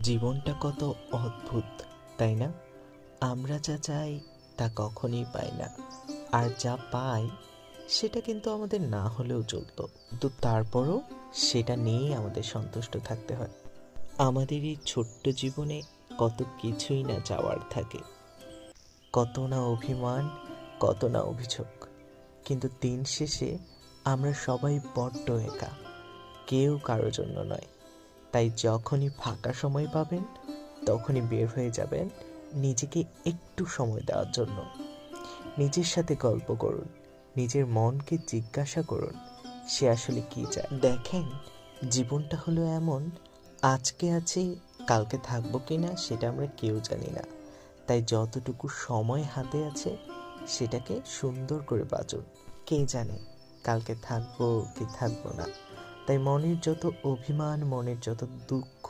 জীবনটা কত অদ্ভুত, তাই না? আমরা যা চাই তা কখনোই পাই না, আর যা পাই সেটা কিন্তু আমাদের না হলেও চলতো, কিন্তু তারপরও সেটা নিয়েই আমাদের সন্তুষ্ট থাকতে হয়। আমাদের এই ছোট্ট জীবনে কত কিছুই না চাওয়ার থাকে, কত না অভিমান, কত না অভিযোগ, কিন্তু দিন শেষে আমরা সবাই বড্ড একা, কেউ কারো জন্য নয়। তাই যখনই ফাঁকা সময় পাবেন তখনই বের হয়ে যাবেন নিজেকে একটু সময় দেওয়ার জন্য। নিজের সাথে গল্প করুন, নিজের মনকে জিজ্ঞাসা করুন সে আসলে কি চায়। দেখেন, জীবনটা হলো এমন, আজকে আছি, কালকে থাকবো কিনা সেটা আমরা কেউ জানি না। তাই যতটুকু সময় হাতে আছে সেটাকে সুন্দর করে বাঁচুন। কে জানে কালকে থাকবো কি থাকবো না। তাই মনের যত অভিমান, মনের যত দুঃখ